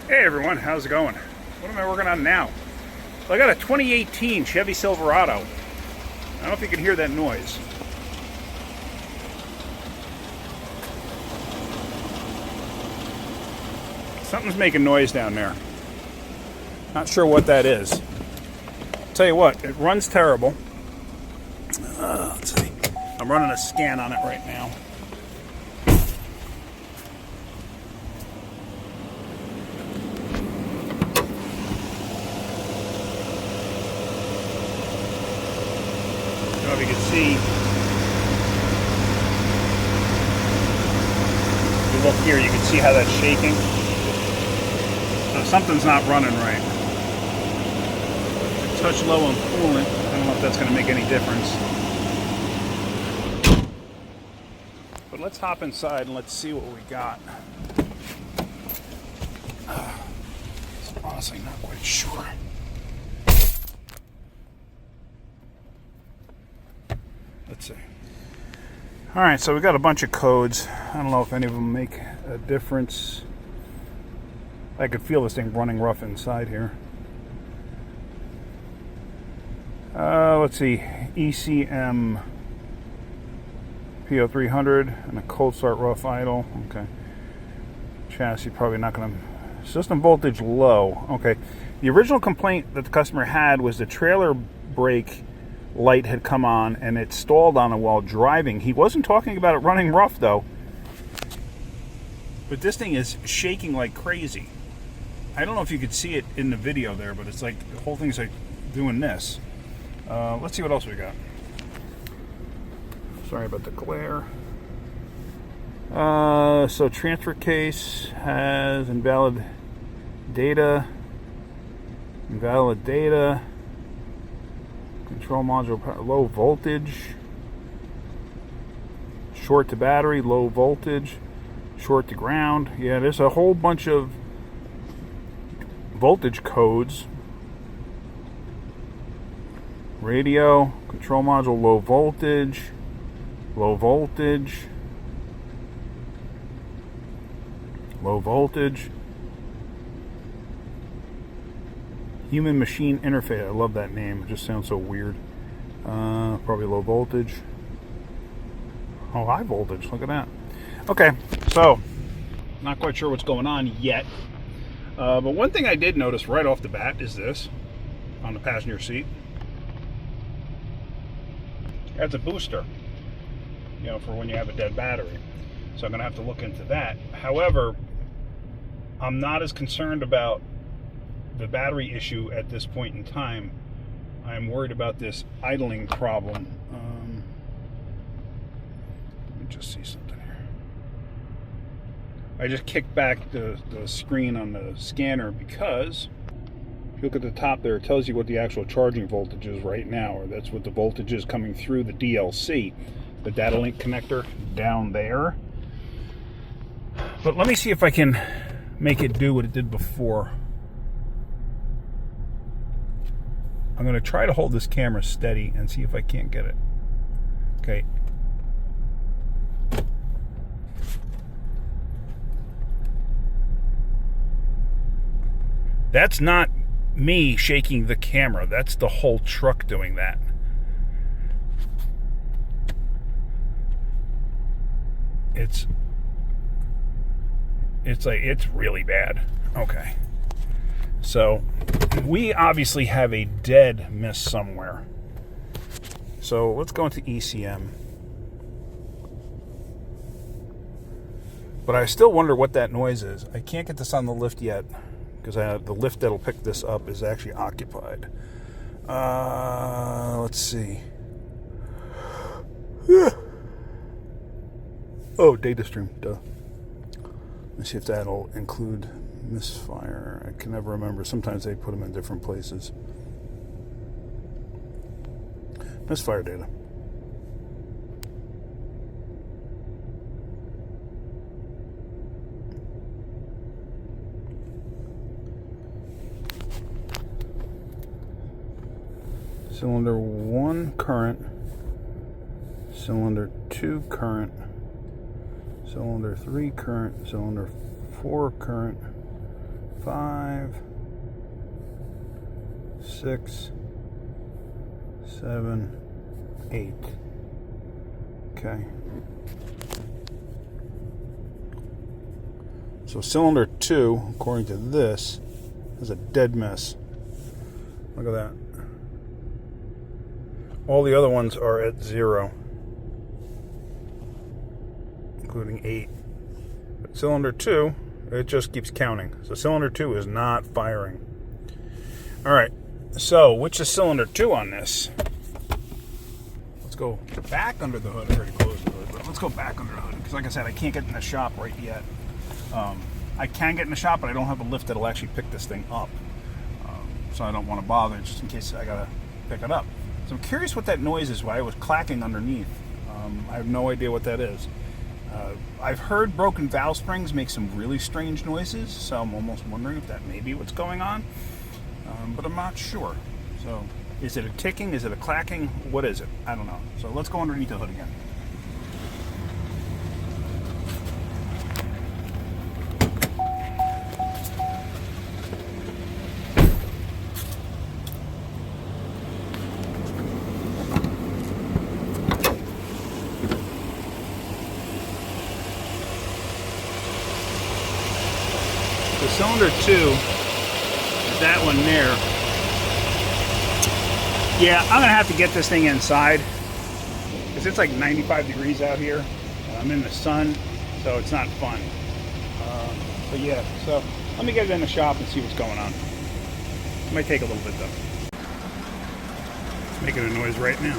Hey everyone, how's it going? What am I working on now? Well, I got a 2018 Chevy Silverado. I don't know if you can hear that noise. Something's making noise down there. Not sure what that is. Tell you what, it runs terrible. Let's see. I'm running a scan on it right now. I don't know if you can see. If you look here, you can see how that's shaking. So something's not running right. Touch low on coolant. I don't know if that's going to make any difference. But let's hop inside and let's see what we got. Honestly, not quite sure. Let's see. All right, so we got a bunch of codes. I don't know if any of them make a difference. I could feel this thing running rough inside here. Let's see. ECM PO300 and a cold start rough idle. Okay. Chassis probably not going to. System voltage low. Okay. The original complaint that the customer had was the trailer brake light had come on and it stalled on it while driving. He wasn't talking about it running rough though. But this thing is shaking like crazy. I don't know if you could see it in the video there, but it's like the whole thing's like doing this. Let's see what else we got. Sorry about the glare. So transfer case has invalid data. Control module, low voltage. Short to battery, low voltage. Short to ground. Yeah, there's a whole bunch of voltage codes. Radio, control module, low voltage. Low voltage. Low voltage. Human machine interface. I love that name. It just sounds so weird. Probably low voltage. Oh, high voltage. Look at that. Okay, so not quite sure what's going on yet. But one thing I did notice right off the bat is this on the passenger seat. That's a booster, you know, for when you have a dead battery. So I'm going to have to look into that. However, I'm not as concerned about the battery issue at this point in time. I'm worried about this idling problem. Let me just see something here. I just kicked back the screen on the scanner because if you look at the top there, it tells you what the actual charging voltage is right now, or that's what the voltage is coming through the DLC, the data link connector down there. But let me see if I can make it do what it did before. I'm going to try to hold this camera steady and see if I can't get it. Okay. That's not me shaking the camera. That's the whole truck doing that. It's like, it's really bad. Okay. So we obviously have a dead miss somewhere. So let's go into ECM. But I still wonder what that noise is. I can't get this on the lift yet because the lift that'll pick this up is actually occupied. Let's see. Oh, data stream. Duh. Let's see if that'll include Misfire. I can never remember. Sometimes they put them in different places. Misfire data. Cylinder 1 current. Cylinder 2 current. Cylinder 3 current. Cylinder 4 current. 5, 6, 7, 8. Okay. So cylinder 2, according to this, is a dead mess. Look at that. All the other ones are at 0, including 8. But cylinder 2, it just keeps counting. So cylinder 2 is not firing. All right. So which is cylinder 2 on this? Let's go back under the hood. I already closed the hood, but let's go back under the hood. Because like I said, I can't get in the shop right yet. I can get in the shop, but I don't have a lift that'll actually pick this thing up. So I don't want to bother just in case I got to pick it up. So I'm curious what that noise is, why it was clacking underneath. I have no idea what that is. I've heard broken valve springs make some really strange noises, so I'm almost wondering if that may be what's going on. But I'm not sure. So is it a ticking? Is it a clacking? What is it? I don't know. So let's go underneath the hood again. The cylinder 2 is that one there. Yeah, I'm gonna have to get this thing inside because it's like 95 degrees out here. I'm in the sun, so it's not fun. But yeah, so let me get it in the shop and see what's going on. It might take a little bit though. It's making a noise right now.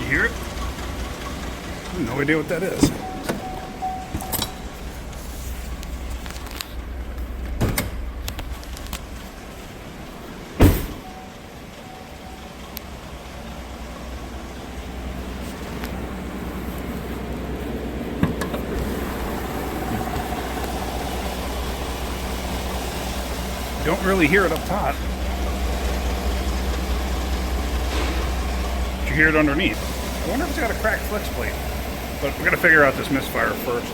You hear it? I have no idea what that is. Don't really hear it up top. But you hear it underneath. I wonder if it's got a cracked flex plate. But we gotta figure out this misfire first.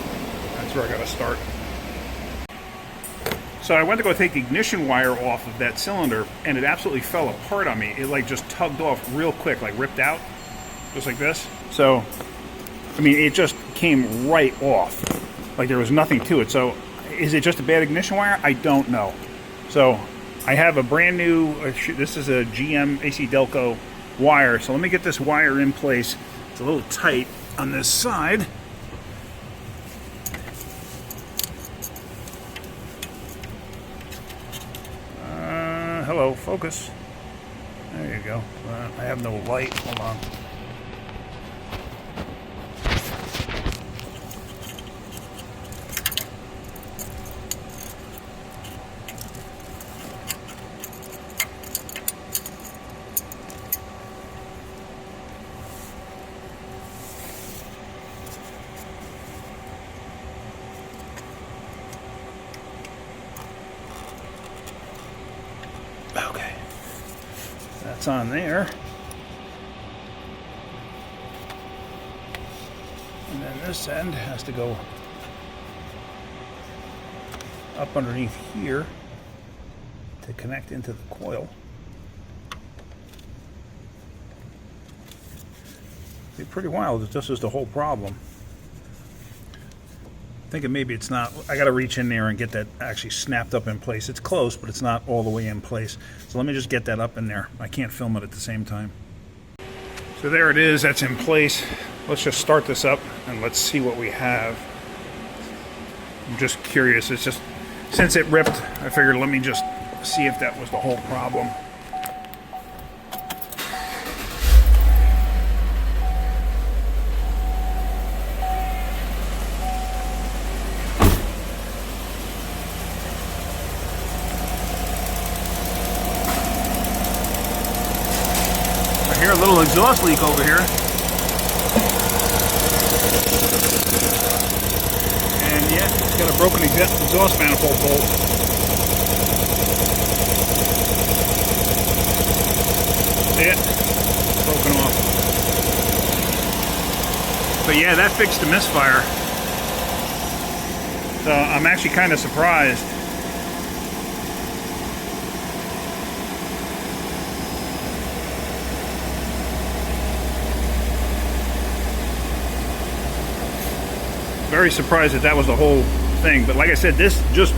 That's where I gotta start. So I went to go take the ignition wire off of that cylinder and it absolutely fell apart on me. It like just tugged off real quick, like ripped out, just like this. So, I mean, it just came right off. Like there was nothing to it. So is it just a bad ignition wire? I don't know. So I have a brand new, this is a GM AC Delco wire. So let me get this wire in place. It's a little tight on this side. Hello, focus. There you go. I have no light. Hold on. Okay, that's on there. And then this end has to go up underneath here to connect into the coil. It'd be pretty wild if this was the whole problem. Thinking maybe it's not. I got to reach in there and get that actually snapped up in place. It's close, but it's not all the way in place. So let me just get that up in there. I can't film it at the same time. So there it is. That's in place. Let's just start this up and let's see what we have. I'm just curious. It's just, since it ripped, I figured let me just see if that was the whole problem. I hear a little exhaust leak over here. And yeah, it's got a broken exhaust manifold bolt. See it? Broken off. But yeah, that fixed the misfire. So I'm actually kind of surprised. Very surprised that was the whole thing. But like I said, this just,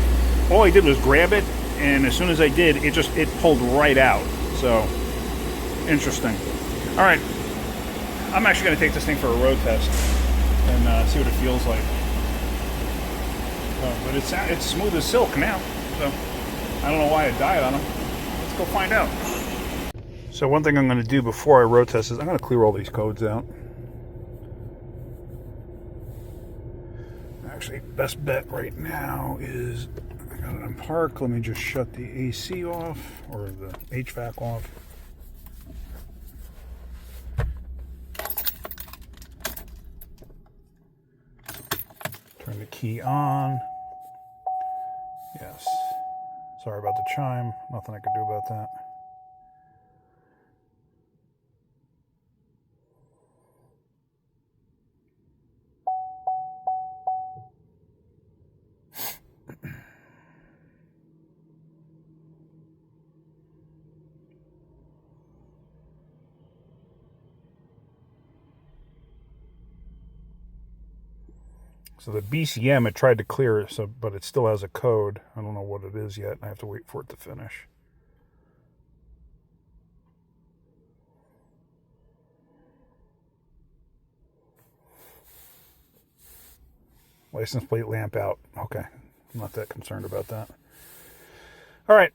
all I did was grab it, and as soon as I did, it pulled right out. So, interesting. All right, I'm actually going to take this thing for a road test and see what it feels like. But it's smooth as silk now, so I don't know why it died on them. Let's go find out. So one thing I'm going to do before I road test is I'm going to clear all these codes out. Actually, best bet right now is, I got it on park. Let me just shut the AC off, or the HVAC off. Turn the key on. Yes. Sorry about the chime. Nothing I could do about that. So the BCM, it tried to clear it, but it still has a code. I don't know what it is yet. I have to wait for it to finish. License plate lamp out. Okay, I'm not that concerned about that. All right,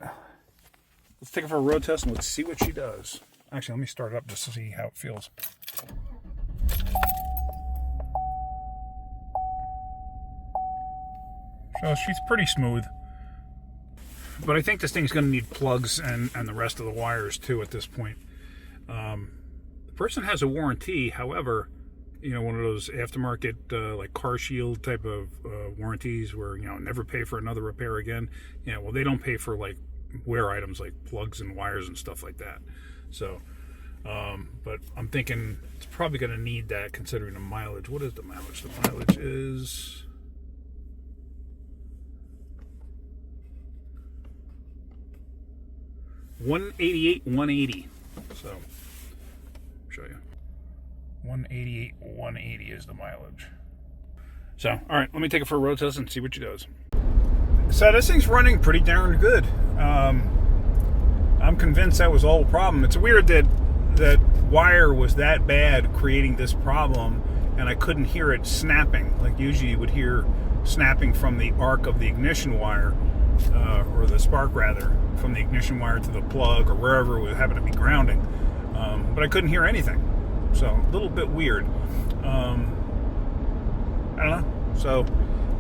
let's take it for a road test and let's see what she does. Actually, let me start it up just to see how it feels. So she's pretty smooth, but I think this thing's going to need plugs and the rest of the wires too at this point. The person has a warranty, however, you know, one of those aftermarket like Car Shield type of warranties where, you know, never pay for another repair again. Yeah, well, they don't pay for like wear items like plugs and wires and stuff like that. So, but I'm thinking it's probably going to need that considering the mileage. What is the mileage? The mileage is... 188, 180. So, I'll show you. 188, 180 is the mileage. So, all right, let me take it for a road test and see what she does. So this thing's running pretty darn good. I'm convinced that was the whole problem. It's weird that wire was that bad creating this problem, and I couldn't hear it snapping. Like usually you would hear snapping from the arc of the ignition wire. Or the spark rather, from the ignition wire to the plug or wherever it would happen to be grounding. But I couldn't hear anything. So, a little bit weird. I don't know. So,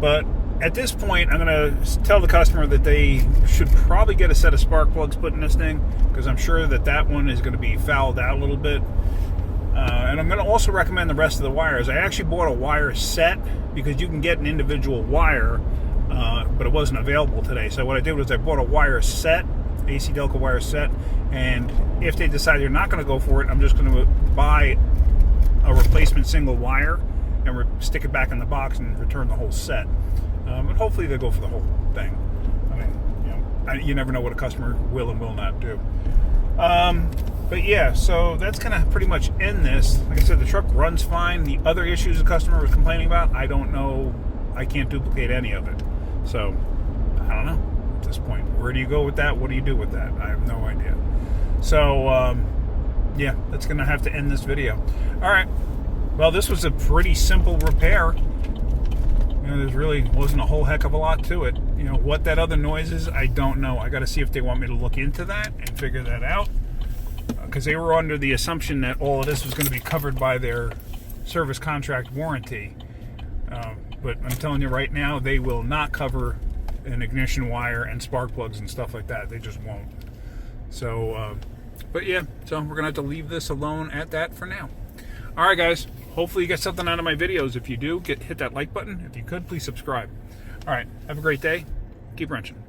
but at this point, I'm going to tell the customer that they should probably get a set of spark plugs put in this thing, because I'm sure that one is going to be fouled out a little bit. And I'm going to also recommend the rest of the wires. I actually bought a wire set because you can get an individual wire, but it wasn't available today. So what I did was I bought a wire set, AC Delco wire set, and if they decide they're not going to go for it, I'm just going to buy a replacement single wire and stick it back in the box and return the whole set. And hopefully they'll go for the whole thing. I mean, you know, you never know what a customer will and will not do. But yeah, so that's going to pretty much end this. Like I said, the truck runs fine. The other issues the customer was complaining about, I don't know. I can't duplicate any of it. So, I don't know at this point. Where do you go with that? What do you do with that? I have no idea. So, yeah, that's going to have to end this video. All right. Well, this was a pretty simple repair. You know, there's really wasn't a whole heck of a lot to it. You know, what that other noise is, I don't know. I got to see if they want me to look into that and figure that out. Because they were under the assumption that all of this was going to be covered by their service contract warranty. But I'm telling you right now, they will not cover an ignition wire and spark plugs and stuff like that. They just won't. So, but yeah, so we're going to have to leave this alone at that for now. All right, guys. Hopefully you get something out of my videos. If you do, hit that like button. If you could, please subscribe. All right. Have a great day. Keep wrenching.